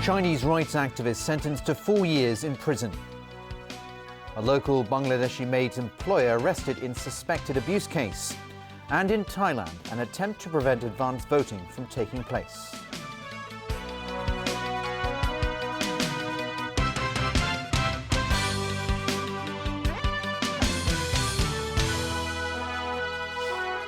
Chinese rights activist sentenced to 4 years in prison. A local Bangladeshi maid's employer arrested in suspected abuse case. And in Thailand, an attempt to prevent advanced voting from taking place.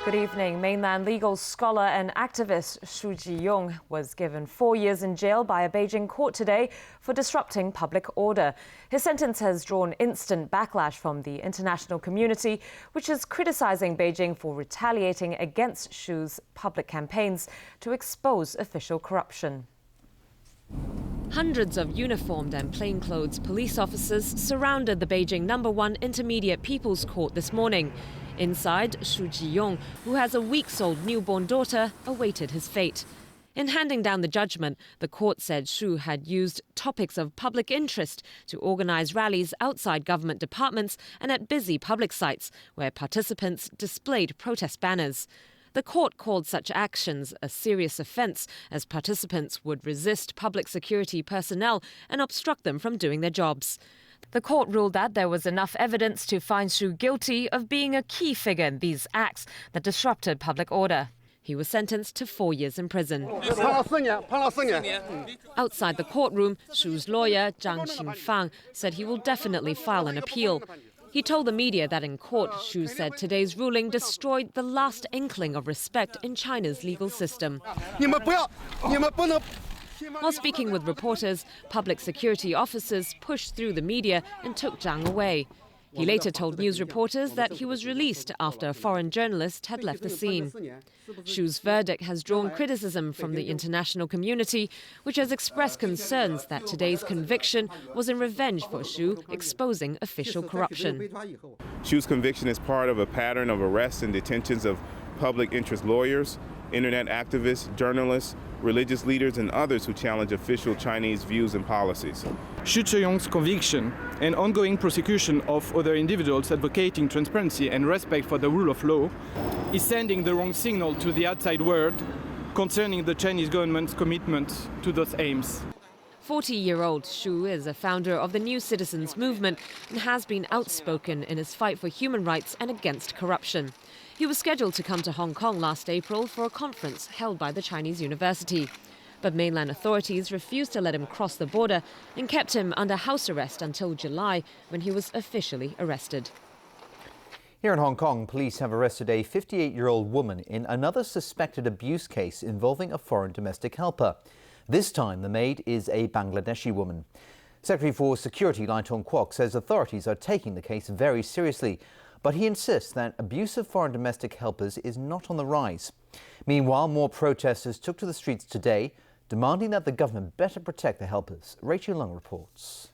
Good evening. Mainland legal scholar and activist Xu Zhiyong was given 4 years in jail by a Beijing court today for disrupting public order. His sentence has drawn instant backlash from the international community, which is criticizing Beijing for retaliating against Xu's public campaigns to expose official corruption. Hundreds of uniformed and plainclothes police officers surrounded the Beijing No. 1 Intermediate People's Court this morning. Inside, Xu Zhiyong, who has a weeks-old newborn daughter, awaited his fate. In handing down the judgment, the court said Xu had used topics of public interest to organize rallies outside government departments and at busy public sites where participants displayed protest banners. The court called such actions a serious offence, as participants would resist public security personnel and obstruct them from doing their jobs. The court ruled that there was enough evidence to find Xu guilty of being a key figure in these acts that disrupted public order. He was sentenced to 4 years in prison. Outside the courtroom, Xu's lawyer, Zhang Qingfang, said he will definitely file an appeal. He told the media that in court, Xu said today's ruling destroyed the last inkling of respect in China's legal system. While speaking with reporters, public security officers pushed through the media and took Zhang away. He later told news reporters that he was released after a foreign journalist had left the scene. Xu's verdict has drawn criticism from the international community, which has expressed concerns that today's conviction was in revenge for Xu exposing official corruption. Xu's conviction is part of a pattern of arrests and detentions of public interest lawyers, internet activists, journalists, religious leaders, and others who challenge official Chinese views and policies. Xu Zhiyong's conviction and ongoing prosecution of other individuals advocating transparency and respect for the rule of law is sending the wrong signal to the outside world concerning the Chinese government's commitment to those aims. 40-year-old Xu is a founder of the New Citizens Movement and has been outspoken in his fight for human rights and against corruption. He was scheduled to come to Hong Kong last April for a conference held by the Chinese university. But mainland authorities refused to let him cross the border and kept him under house arrest until July, when he was officially arrested. Here in Hong Kong, police have arrested a 58-year-old woman in another suspected abuse case involving a foreign domestic helper. This time, the maid is a Bangladeshi woman. Secretary for Security Lai Tong-kwok says authorities are taking the case very seriously, but he insists that abuse of foreign domestic helpers is not on the rise. Meanwhile, more protesters took to the streets today, demanding that the government better protect the helpers. Rachel Lung reports.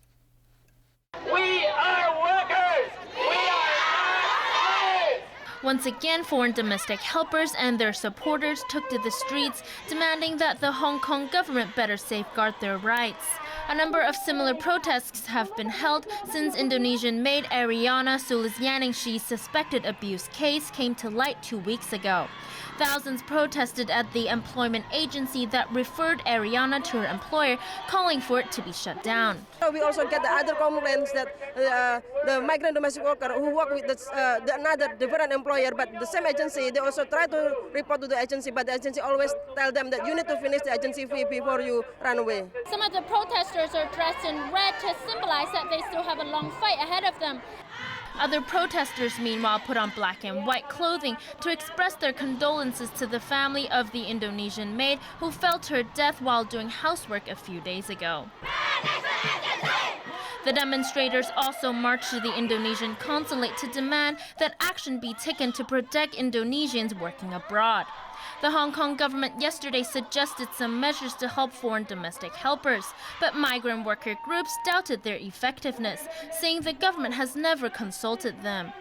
We are workers! We are not slaves! Once again, foreign domestic helpers and their supporters took to the streets, demanding that the Hong Kong government better safeguard their rights. A number of similar protests have been held since Indonesian maid Ariana Sulistianingshi's suspected abuse case came to light 2 weeks ago. Thousands protested at the employment agency that referred Ariana to her employer, calling for it to be shut down. We also get the other complaints that the migrant domestic worker who work with another different employer, but the same agency, they also try to report to the agency, but the agency always tell them that you need to finish the agency fee before you run away. Some of the protesters are dressed in red to symbolize that they still have a long fight ahead of them. Other protesters, meanwhile, put on black and white clothing to express their condolences to the family of the Indonesian maid who fell to her death while doing housework a few days ago. The demonstrators also marched to the Indonesian consulate to demand that action be taken to protect Indonesians working abroad. The Hong Kong government yesterday suggested some measures to help foreign domestic helpers, but migrant worker groups doubted their effectiveness, saying the government has never consulted them.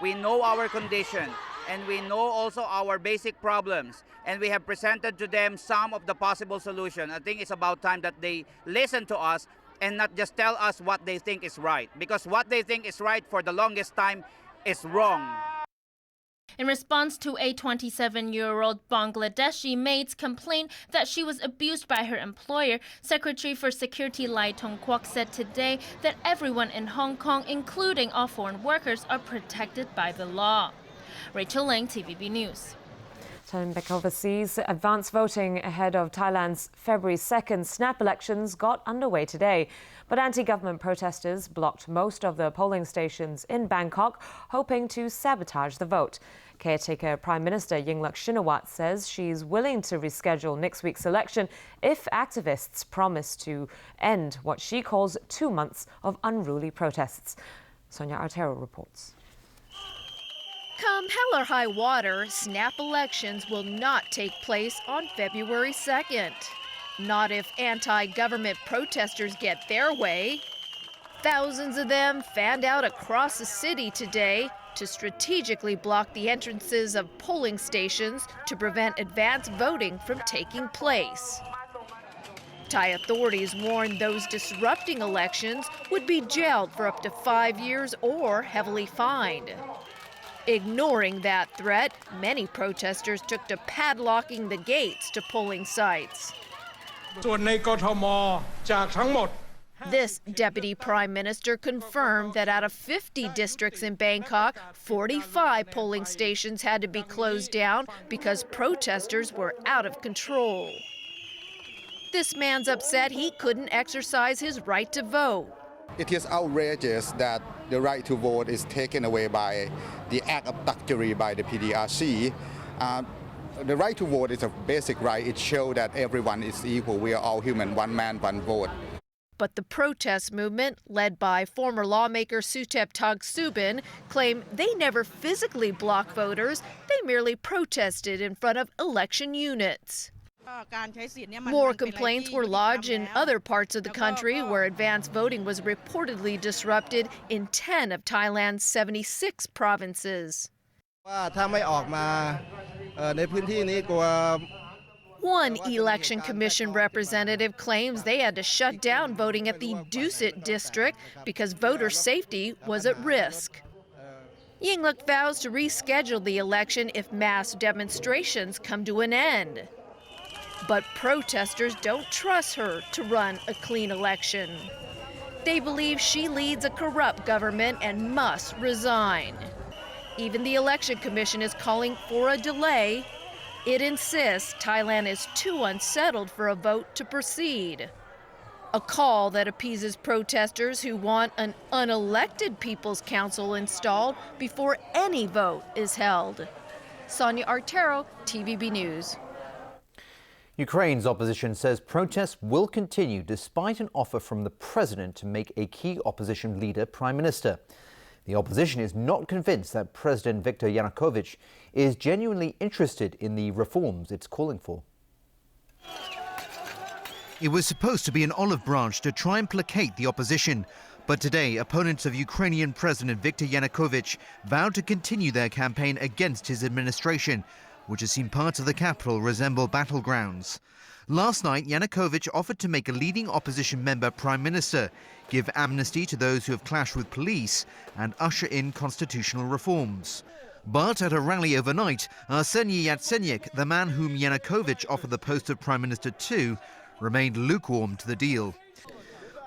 We know our condition, and we know also our basic problems, and we have presented to them some of the possible solutions. I think it's about time that they listen to us and not just tell us what they think is right, because what they think is right for the longest time is wrong. In response to a 27-year-old Bangladeshi maid's complaint that she was abused by her employer, Secretary for Security Lai Tongkwok said today that everyone in Hong Kong, including all foreign workers, are protected by the law. Rachel Lang, TVB News. Turning back overseas, advance voting ahead of Thailand's February 2nd snap elections got underway today. But anti-government protesters blocked most of the polling stations in Bangkok, hoping to sabotage the vote. Caretaker Prime Minister Yingluck Shinawatra says she's willing to reschedule next week's election if activists promise to end what she calls 2 months of unruly protests. Sonia Artero reports. Come hell or high water, snap elections will not take place on February 2nd. Not if anti-government protesters get their way. Thousands of them fanned out across the city today to strategically block the entrances of polling stations to prevent advance voting from taking place. Thai authorities warned those disrupting elections would be jailed for up to 5 years or heavily fined. Ignoring that threat, many protesters took to padlocking the gates to polling sites. This deputy prime minister confirmed that out of 50 districts in Bangkok, 45 polling stations had to be closed down because protesters were out of control. This man's upset he couldn't exercise his right to vote. It is outrageous that the right to vote is taken away by the act of thuggery by the PDRC. The right to vote is a basic right. It shows that everyone is equal. We are all human, one man, one vote. But the protest movement, led by former lawmaker Suthep Thaugsuban, claim they never physically blocked voters. They merely protested in front of election units. More complaints were lodged in other parts of the country where advance voting was reportedly disrupted in 10 of Thailand's 76 provinces. One election commission representative claims they had to shut down voting at the Dusit district because voter safety was at risk. Yingluck vows to reschedule the election if mass demonstrations come to an end. But protesters don't trust her to run a clean election. They believe she leads a corrupt government and must resign. Even the Election Commission is calling for a delay. It insists Thailand is too unsettled for a vote to proceed. A call that appeases protesters who want an unelected People's Council installed before any vote is held. Sonia Artero, TVB News. Ukraine's opposition says protests will continue despite an offer from the president to make a key opposition leader prime minister. The opposition is not convinced that President Viktor Yanukovych is genuinely interested in the reforms it's calling for. It was supposed to be an olive branch to try and placate the opposition. But today, opponents of Ukrainian President Viktor Yanukovych vowed to continue their campaign against his administration, which has seen parts of the capital resemble battlegrounds. Last night, Yanukovych offered to make a leading opposition member prime minister, give amnesty to those who have clashed with police, and usher in constitutional reforms. But at a rally overnight, Arseniy Yatsenyuk, the man whom Yanukovych offered the post of prime minister to, remained lukewarm to the deal.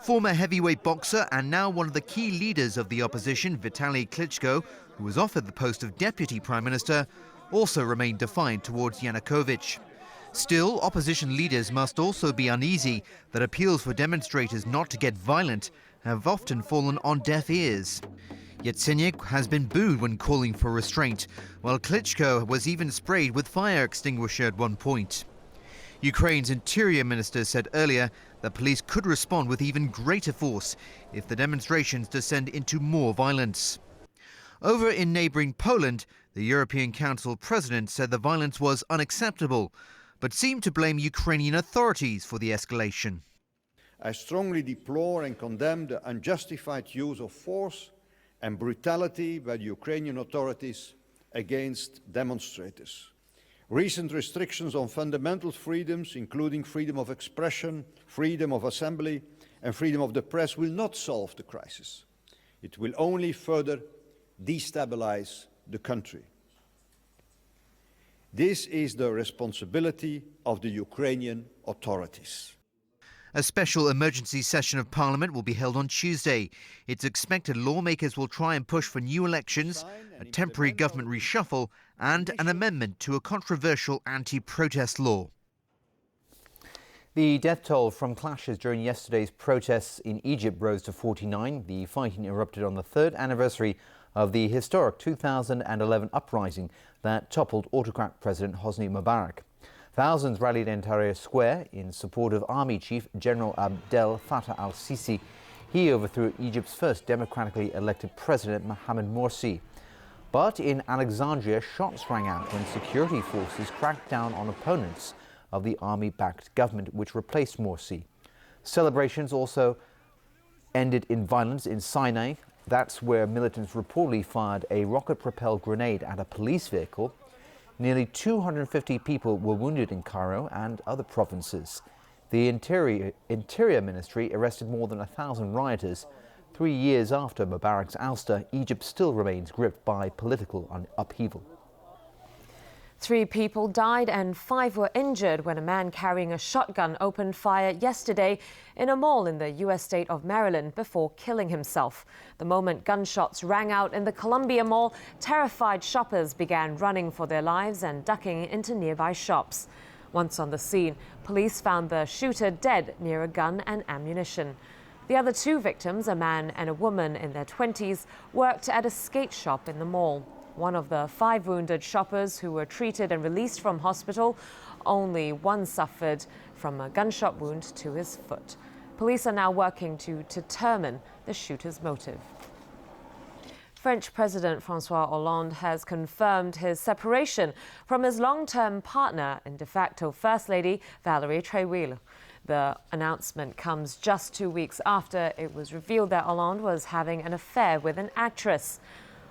Former heavyweight boxer and now one of the key leaders of the opposition, Vitaly Klitschko, who was offered the post of deputy prime minister, also remained defiant towards Yanukovych. Still, opposition leaders must also be uneasy that appeals for demonstrators not to get violent have often fallen on deaf ears. Yatsenyuk has been booed when calling for restraint, while Klitschko was even sprayed with fire extinguisher at one point. Ukraine's interior minister said earlier that police could respond with even greater force if the demonstrations descend into more violence. Over in neighbouring Poland, the European Council president said the violence was unacceptable, but seemed to blame Ukrainian authorities for the escalation. I strongly deplore and condemn the unjustified use of force and brutality by the Ukrainian authorities against demonstrators. Recent restrictions on fundamental freedoms, including freedom of expression, freedom of assembly, and freedom of the press, will not solve the crisis. It will only further destabilize the country. This is the responsibility of the Ukrainian authorities. A special emergency session of Parliament will be held on Tuesday. It's expected lawmakers will try and push for new elections, a temporary government reshuffle and an amendment to a controversial anti-protest law. The death toll from clashes during yesterday's protests in Egypt rose to 49. The fighting erupted on the third anniversary of the historic 2011 uprising that toppled autocrat President Hosni Mubarak. Thousands rallied in Tahrir Square in support of Army Chief General Abdel Fattah al-Sisi. He overthrew Egypt's first democratically elected president, Mohamed Morsi. But in Alexandria, shots rang out when security forces cracked down on opponents of the army-backed government which replaced Morsi. Celebrations also ended in violence in Sinai. That's where militants reportedly fired a rocket-propelled grenade at a police vehicle. Nearly 250 people were wounded in Cairo and other provinces. The Interior Ministry arrested more than 1,000 rioters. 3 years after Mubarak's ouster, Egypt still remains gripped by political upheaval. 3 people died and 5 were injured when a man carrying a shotgun opened fire yesterday in a mall in the U.S. state of Maryland before killing himself. The moment gunshots rang out in the Columbia Mall, terrified shoppers began running for their lives and ducking into nearby shops. Once on the scene, police found the shooter dead near a gun and ammunition. The other 2 victims, a man and a woman in their 20s, worked at a skate shop in the mall. One of the 5 wounded shoppers who were treated and released from hospital, only one suffered from a gunshot wound to his foot. Police are now working to determine the shooter's motive. French President François Hollande has confirmed his separation from his long-term partner and de facto First Lady Valérie Trierweiler. The announcement comes just 2 weeks after it was revealed that Hollande was having an affair with an actress.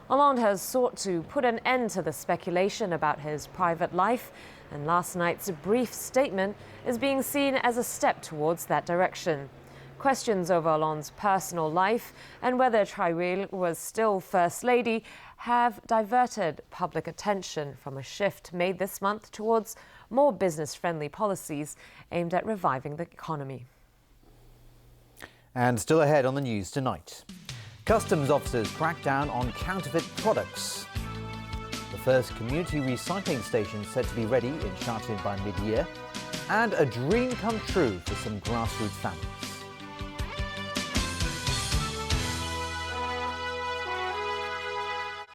Hollande has sought to put an end to the speculation about his private life, and last night's brief statement is being seen as a step towards that direction. Questions over Hollande's personal life and whether Trierweiler was still First Lady have diverted public attention from a shift made this month towards more business-friendly policies aimed at reviving the economy. And still ahead on the news tonight. Customs officers crack down on counterfeit products. The first community recycling station said to be ready in Sharjah by mid-year. And a dream come true for some grassroots families.